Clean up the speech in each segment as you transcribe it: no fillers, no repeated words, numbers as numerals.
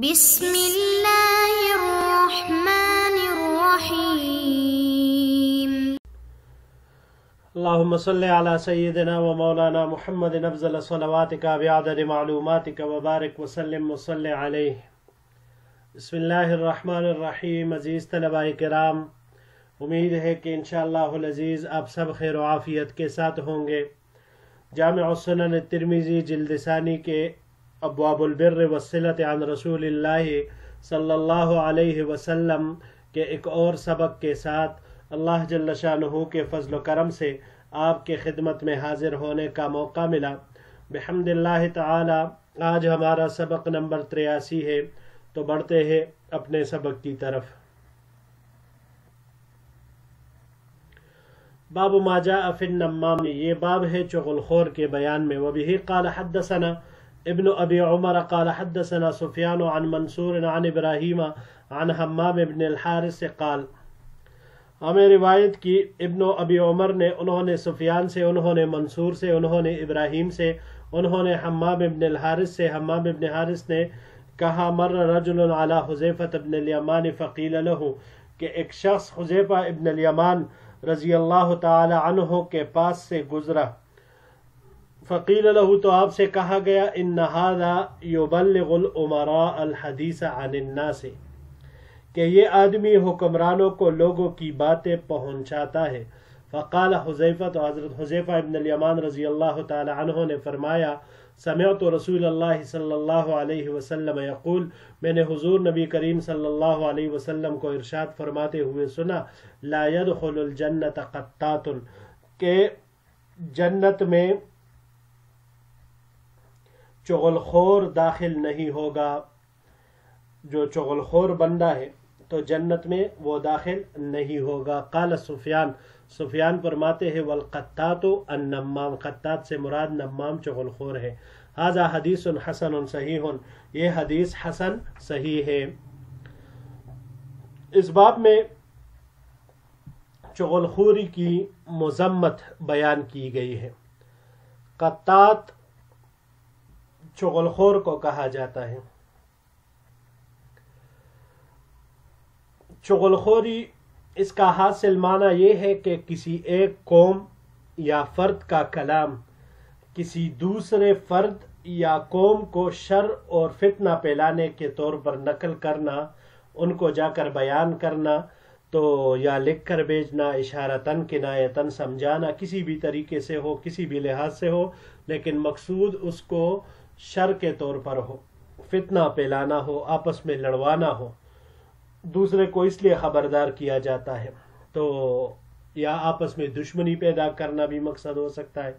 بسم اللہ الرحمن الرحیم۔ اللهم صل على سيدنا ومولانا محمد افضل صلواتك بعدد معلوماتك وبارك وسلم وصل عليه۔ بسم اللہ الرحمن الرحیم۔ عزیز طلباء کرام، امید ہے کہ انشاءاللہ العزیز آپ سب خیر و عافیت کے ساتھ ہوں گے۔ جامع السنن الترمذی جلد ثانی کے ابواب البر والصلۃ عن رسول اللہ صلی اللہ علیہ وسلم کے ایک اور سبق کے ساتھ اللہ جل شانہ کے فضل و کرم سے آپ کے خدمت میں حاضر ہونے کا موقع ملا بحمد اللہ تعالی۔ آج ہمارا سبق نمبر 83 ہے، تو بڑھتے ہیں اپنے سبق کی طرف۔ باب ما جاء فی النمام، یہ باب ہے چغل خور کے بیان میں۔ وبہ قال حدثنا ابن ابی عمر قال حدثنا سفیان عن منصور عن ابراہیم عن حمام بن الحارث قال، ہمیں روایت کی ابن ابی عمر نے، انہوں نے سفیان سے، انہوں نے منصور سے، انہوں نے ابراہیم سے، انہوں نے حمام بن الحارث سے۔ حمام بن حارث نے کہا مر رجل علی حذیفہ بن الیمان فقیل له، کہ ایک شخص حذیفہ ابن الیمان رضی اللہ تعالی عنہ کے پاس سے گزرا۔ فقیل له، تو آپ سے کہا گیا ان هذا یبلغ الامراء الحدیث عن الناس، کہ یہ آدمی حکمرانوں کو لوگوں کی باتیں پہنچاتا ہے۔ فقال حذیفہ، تو حضرت حذیفہ ابن الیمان رضی اللہ تعالی عنہ نے فرمایا سمعت رسول اللہ صلی اللہ علیہ وسلم یقول، میں نے حضور نبی کریم صلی اللہ علیہ وسلم کو ارشاد فرماتے ہوئے سنا، لا يدخل الجنت قطات، کہ جنت میں چغل خور داخل نہیں ہوگا۔ جو چغل خور بندہ ہے تو جنت میں وہ داخل نہیں ہوگا۔ قال سفیان، سفیان فرماتے ہیں والقطات النمام، قطات سے مراد نمام چغل خور ہے۔ ھذا حدیث حسن صحیح، یہ حدیث حسن صحیح ہے۔ اس باب میں چغل خوری کی مذمت بیان کی گئی ہے۔ قطات چغل خور کو کہا جاتا ہے۔ چغل خوری اس کا حاصل معنی یہ ہے کہ کسی ایک قوم یا فرد کا کلام کسی دوسرے فرد یا قوم کو شر اور فتنہ پھیلانے کے طور پر نقل کرنا، ان کو جا کر بیان کرنا، تو یا لکھ کر بھیجنا، اشارتاً کنایتاً سمجھانا، کسی بھی طریقے سے ہو، کسی بھی لحاظ سے ہو، لیکن مقصود اس کو شر کے طور پر ہو، فتنہ پھیلانا ہو، آپس میں لڑوانا ہو، دوسرے کو اس لیے خبردار کیا جاتا ہے، تو یا آپس میں دشمنی پیدا کرنا بھی مقصد ہو سکتا ہے۔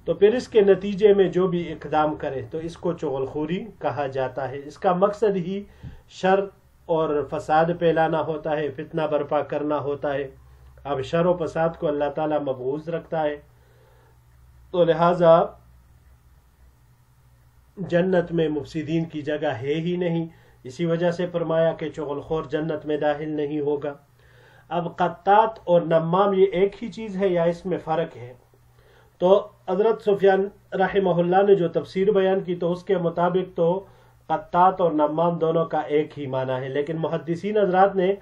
تو پھر اس کے نتیجے میں جو بھی اقدام کرے تو اس کو چغل خوری کہا جاتا ہے۔ اس کا مقصد ہی شر اور فساد پھیلانا ہوتا ہے، فتنہ برپا کرنا ہوتا ہے۔ اب شر و فساد کو اللہ تعالیٰ مبغوض رکھتا ہے، تو لہٰذا جنت میں مفسدین کی جگہ ہے ہی نہیں، اسی وجہ سے فرمایا کہ چغل خور جنت میں داخل نہیں ہوگا۔ اب قطات اور نمام یہ ایک ہی چیز ہے یا اس میں فرق ہے؟ تو حضرت سفیان رحمہ اللہ نے جو تفسیر بیان کی تو اس کے مطابق تو قطات اور نمام دونوں کا ایک ہی معنی ہے، لیکن محدثین حضرات نے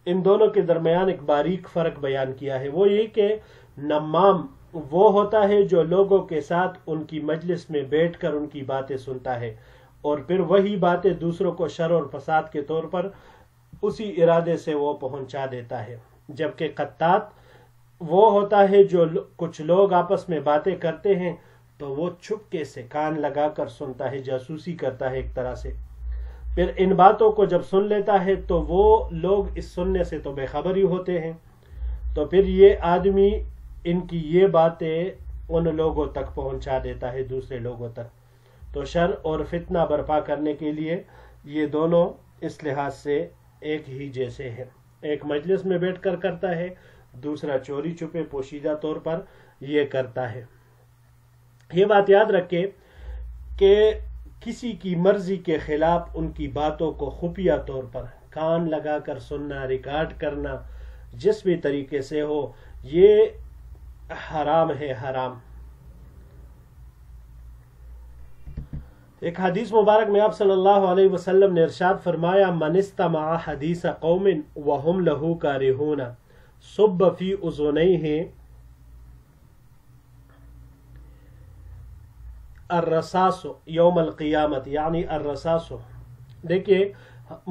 ان دونوں کے درمیان ایک باریک فرق بیان کیا ہے۔ وہ یہ کہ نمام وہ ہوتا ہے جو لوگوں کے ساتھ ان کی مجلس میں بیٹھ کر ان کی باتیں سنتا ہے اور پھر وہی باتیں دوسروں کو شر اور فساد کے طور پر اسی ارادے سے وہ پہنچا دیتا ہے، جبکہ قطات وہ ہوتا ہے جو کچھ لوگ آپس میں باتیں کرتے ہیں تو وہ چھپکے سے کان لگا کر سنتا ہے، جاسوسی کرتا ہے ایک طرح سے، پھر ان باتوں کو جب سن لیتا ہے تو وہ لوگ اس سننے سے تو بے خبر ہی ہوتے ہیں، تو پھر یہ آدمی ان کی یہ باتیں ان لوگوں تک پہنچا دیتا ہے، دوسرے لوگوں تک۔ تو شر اور فتنہ برپا کرنے کے لیے یہ دونوں اس لحاظ سے ایک ہی جیسے ہیں، ایک مجلس میں بیٹھ کر کرتا ہے، دوسرا چوری چھپے پوشیدہ طور پر یہ کرتا ہے۔ یہ بات یاد رکھے کہ کسی کی مرضی کے خلاف ان کی باتوں کو خفیہ طور پر کان لگا کر سننا، ریکارڈ کرنا، جس بھی طریقے سے ہو، یہ حرام ہے، حرام۔ ایک حدیث مبارک میں آپ صلی اللہ علیہ وسلم نے ارشاد فرمایا من استمع حدیث قوم وهم له کارہون صب فی اذنیہ الرصاص یوم القیامت، یعنی الرصاص، دیکھیے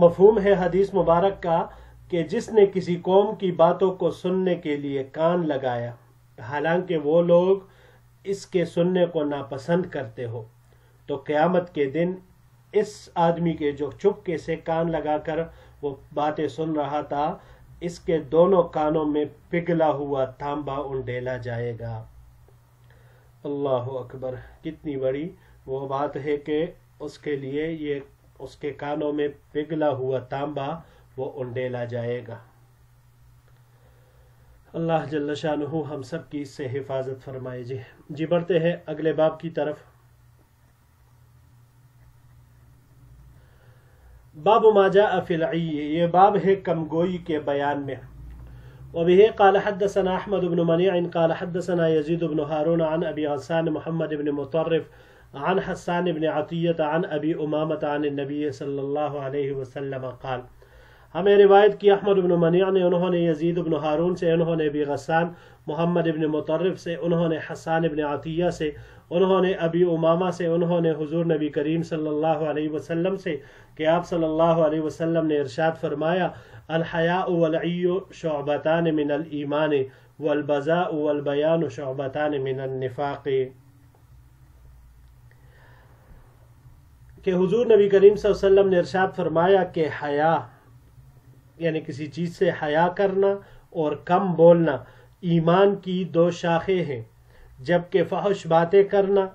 مفہوم ہے حدیث مبارک کا کہ جس نے کسی قوم کی باتوں کو سننے کے لیے کان لگایا حالانکہ وہ لوگ اس کے سننے کو ناپسند کرتے ہو، تو قیامت کے دن اس آدمی کے جو چپکے سے کان لگا کر وہ باتیں سن رہا تھا، اس کے دونوں کانوں میں پگھلا ہوا تانبا انڈیلا جائے گا۔ اللہ اکبر، کتنی بڑی وہ بات ہے کہ اس کے لیے یہ اس کے کانوں میں پگھلا ہوا تانبا وہ انڈیلا جائے گا۔ اللہ جل شانہ ہم سب کی اس سے حفاظت فرمائے۔ جی بڑھتے ہیں اگلے باب کی طرف۔ باب ما جاء فی العی، یہ باب ہے کم گوئی کے بیان میں۔ وبه قال حدثنا احمد بن منيع قال حدثنا يزيد بن هارون عن ابي غسان محمد بن مطرف عن حسان بن عطية عن ابي امامة عن النبي صلی اللہ علیہ وسلم قال، ہمیں روایت کی احمد بن منیع نے، انہوں نے یزید بن ہارون سے، انہوں نے ابی غسان محمد بن مطرف سے، انہوں نے حسان بن عطیہ سے، انہوں نے ابی امامہ سے، انہوں نے حضور نبی کریم صلی اللہ علیہ وسلم سے کہ آپ صلی اللہ علیہ وسلم نے ارشاد فرمایا الحیاء والعی شعبتان من الایمان والبذاء والبیان شعبتان من النفاق، کہ حضور نبی کریم صلی اللہ علیہ وسلم نے ارشاد فرمایا کہ حیا یعنی کسی چیز سے حیا کرنا اور کم بولنا ایمان کی دو شاخیں ہیں، جبکہ فحش باتیں کرنا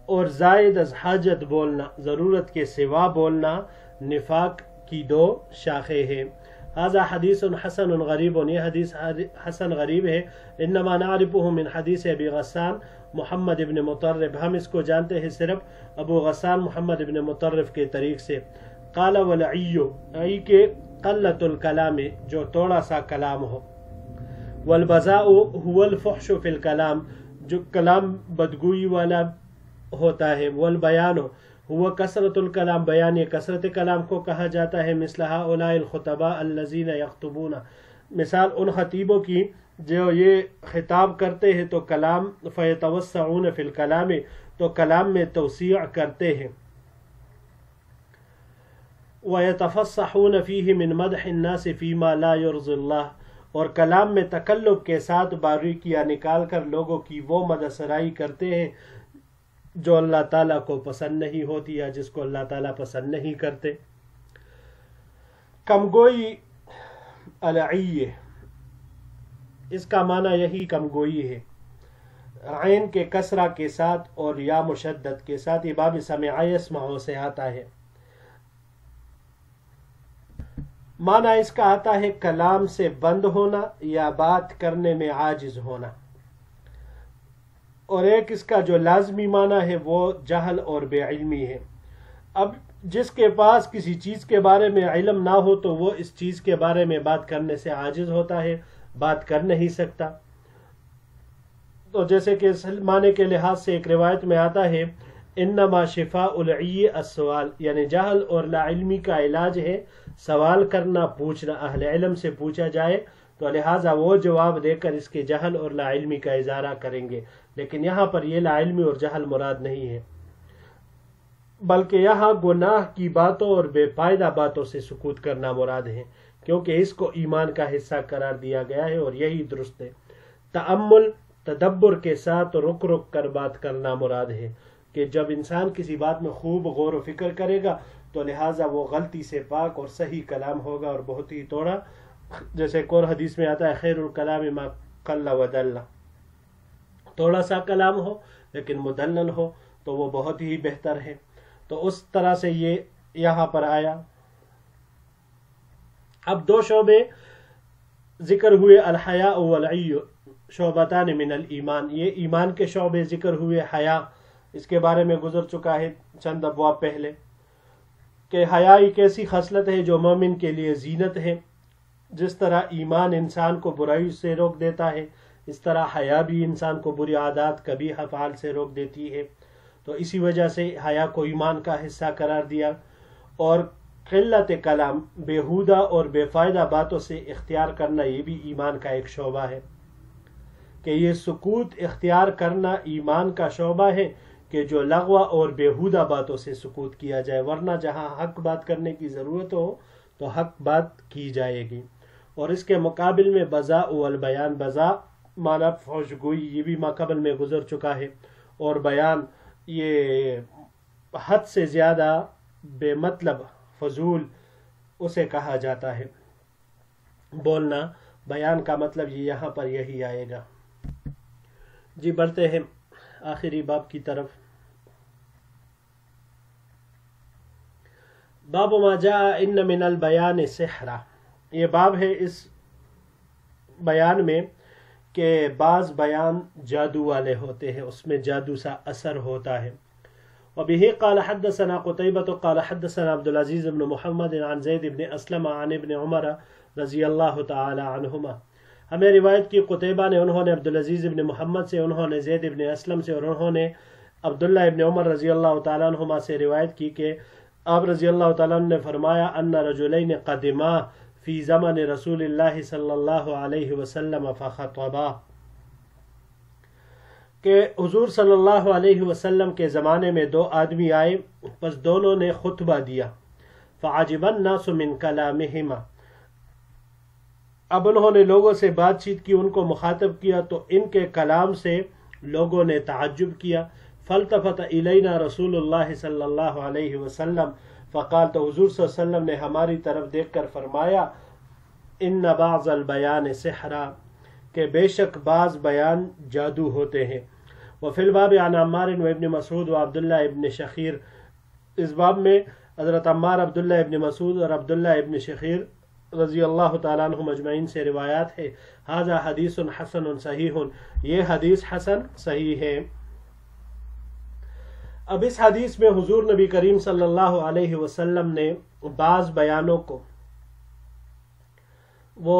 اور زائد از حاجت بولنا، ضرورت کے سوا بولنا نفاق کی دو شاخیں ہیں۔ هذا حدیث حسن غریب، یہ حدیث حسن غریب ہے۔ انما نعرفه من حدیث ابی غسان محمد ابن مطرف، ہم اس کو جانتے ہیں صرف ابو غسان محمد ابن مطرف کے طریق سے۔ قال والعی، عی کے قلت الکلام، جو تھوڑا سا کلام ہو، والبذاء هو الفحش فی الکلام، جو کلام بدگوئی والا ہوتا ہے، والبیان هو کثرت الکلام، بیان یہ کثرت کلام کو کہا جاتا ہے۔ مثل هؤلاء الخطباء الذین یخطبون، مثال ان خطیبوں کی جو یہ خطاب کرتے ہیں تو کلام، فیتوسعون فی الکلام، تو کلام میں توسیع کرتے ہیں، وَيَتَفَصَّحُونَ فِيهِ مِن مَدْحِ النَّاسِ فِيمَا لَا يُرْضِي اللَّهِ، اور کلام میں تکلف کے ساتھ باریکیاں نکال کر لوگوں کی وہ مدح سرائی کرتے ہیں جو اللہ تعالیٰ کو پسند نہیں ہوتی یا جس کو اللہ تعالیٰ پسند نہیں کرتے۔ کمگوئی العی، اس کا معنی یہی کمگوئی ہے، عین کے کسرہ کے ساتھ اور یا مشدد کے ساتھ، یہ باب سمع یسمع سے آتا ہے۔ معنی اس کا آتا ہے کلام سے بند ہونا یا بات کرنے میں عاجز ہونا، اور ایک اس کا جو لازمی معنی ہے وہ جہل اور بے علمی ہے۔ اب جس کے پاس کسی چیز کے بارے میں علم نہ ہو تو وہ اس چیز کے بارے میں بات کرنے سے عاجز ہوتا ہے، بات کر نہیں سکتا۔ تو جیسے کہ اس معنی کے لحاظ سے ایک روایت میں آتا ہے انما شفاء العی السوال، یعنی جہل اور لا علمی کا علاج ہے سوال کرنا، پوچھنا، اہل علم سے پوچھا جائے تو لہٰذا وہ جواب دے کر اس کے جہل اور لا علمی کا اظہار کریں گے، لیکن یہاں پر یہ لا علمی اور جہل مراد نہیں ہے، بلکہ یہاں گناہ کی باتوں اور بے فائدہ باتوں سے سکوت کرنا مراد ہے، کیونکہ اس کو ایمان کا حصہ قرار دیا گیا ہے اور یہی درست ہے۔ تأمل، تدبر کے ساتھ رک رک کر بات کرنا مراد ہے، کہ جب انسان کسی بات میں خوب غور و فکر کرے گا تو لہٰذا وہ غلطی سے پاک اور صحیح کلام ہوگا، اور بہت ہی تھوڑا، جیسے ایک اور حدیث میں آتا ہے خیر الکلام ما قل ودل، تھوڑا سا کلام ہو لیکن مدلل ہو تو وہ بہت ہی بہتر ہے۔ تو اس طرح سے یہ یہاں پر آیا۔ اب دو شعبے ذکر ہوئے، الحیاء والعی شعبتان من الایمان، یہ ایمان کے شعبے ذکر ہوئے۔ حیا، اس کے بارے میں گزر چکا ہے چند ابواب پہلے کہ حیا ایک ایسی خصلت ہے جو مومن کے لیے زینت ہے۔ جس طرح ایمان انسان کو برائی سے روک دیتا ہے، اس طرح حیا بھی انسان کو بری عادات، قبیح افعال سے روک دیتی ہے۔ تو اسی وجہ سے حیا کو ایمان کا حصہ قرار دیا. اور قلت کلام، بیہودہ اور بے فائدہ باتوں سے اختیار کرنا، یہ بھی ایمان کا ایک شعبہ ہے کہ یہ سکوت اختیار کرنا ایمان کا شعبہ ہے کہ جو لغو اور بیہودہ باتوں سے سکوت کیا جائے، ورنہ جہاں حق بات کرنے کی ضرورت ہو تو حق بات کی جائے گی. اور اس کے مقابل میں بذا والبیان، بذا مانا فحش گوئی، یہ بھی ماقبل میں گزر چکا ہے، اور بیان یہ حد سے زیادہ بے مطلب فضول اسے کہا جاتا ہے. بولنا، بیان کا مطلب یہ یہاں پر یہی آئے گا. جی بڑھتے ہیں آخری باب کی طرف. باب ما جاء ان من البیان سحرا، یہ باب ہے اس بیان میں کہ بعض بیان جادو والے ہوتے ہیں، اس میں جادو سا اثر ہوتا ہے. وبه قال حدثنا قتيبة قال حدثنا عبد العزيز بن محمد عن زيد بن اسلم عن ابن عمر رضی اللہ تعالی عنہما. ہمیں روایت کی قتیبہ نے، انہوں نے عبدالعزیز ابن محمد سے، انہوں نے زید ابن اسلم سے، اور انہوں نے عبداللہ ابن عمر رضی اللہ تعالیٰ عنہما سے روایت کی کہ آپ رضی اللہ تعالیٰ عنہ نے فرمایا ان رجلین قدما فی زمن رسول اللہ صلی اللہ علیہ وسلم فخطبا، کہ حضور صلی اللہ علیہ وسلم کے زمانے میں دو آدمی آئے، پس دونوں نے خطبہ دیا. فعجب الناس من کلامہما، اب انہوں نے لوگوں سے بات چیت کی، ان کو مخاطب کیا تو ان کے کلام سے لوگوں نے تعجب کیا. فالتفت الینا رسول اللہ صلی اللہ علیہ وسلم فقال، تو حضور صلی اللہ علیہ وسلم نے ہماری طرف دیکھ کر فرمایا ان بعض البیان سحرا، کہ بے شک بعض بیان جادو ہوتے ہیں. وفی الباب عن عمار وابن مسعود وعبداللہ ابن شخیر، اس باب میں حضرت عمار، عبداللہ ابن مسعود اور عبداللہ ابن شخیر رضی اللہ تعالیٰ عنہ مجمعین سے روایات ہے. ھذا حدیث حسن صحیح، یہ حدیث حسن صحیح ہے. اب اس حدیث میں حضور نبی کریم صلی اللہ علیہ وسلم نے بعض بیانوں کو وہ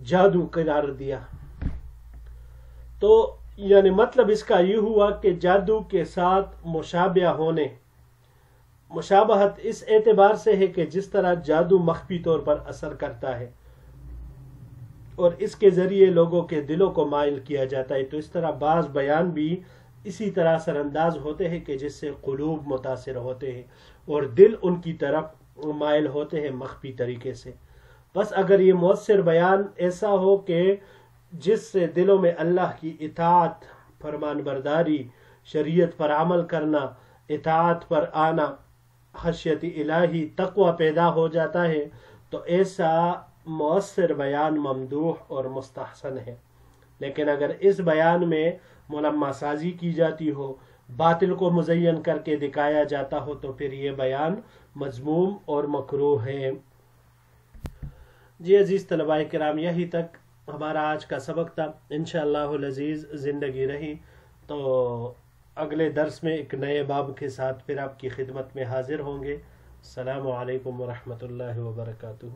جادو قرار دیا. تو یعنی مطلب اس کا یہ ہوا کہ جادو کے ساتھ مشابہ ہونے، مشابہت اس اعتبار سے ہے کہ جس طرح جادو مخفی طور پر اثر کرتا ہے اور اس کے ذریعے لوگوں کے دلوں کو مائل کیا جاتا ہے، تو اس طرح بعض بیان بھی اسی طرح اثر انداز ہوتے ہیں کہ جس سے قلوب متاثر ہوتے ہیں اور دل ان کی طرف مائل ہوتے ہیں مخفی طریقے سے. بس اگر یہ مؤثر بیان ایسا ہو کہ جس سے دلوں میں اللہ کی اطاعت، فرمان برداری، شریعت پر عمل کرنا، اطاعت پر آنا، خشیت الہی، تقوی پیدا ہو جاتا ہے، تو ایسا مؤثر بیان ممدوح اور مستحسن ہے. لیکن اگر اس بیان میں ملمہ سازی کی جاتی ہو، باطل کو مزین کر کے دکھایا جاتا ہو، تو پھر یہ بیان مذموم اور مکروہ ہے. جی عزیز طلباء کرام، یہی تک ہمارا آج کا سبق تھا. انشاءاللہ العزیز زندگی رہی تو اگلے درس میں ایک نئے باب کے ساتھ پھر آپ کی خدمت میں حاضر ہوں گے. السلام علیکم ورحمۃ اللہ وبرکاتہ.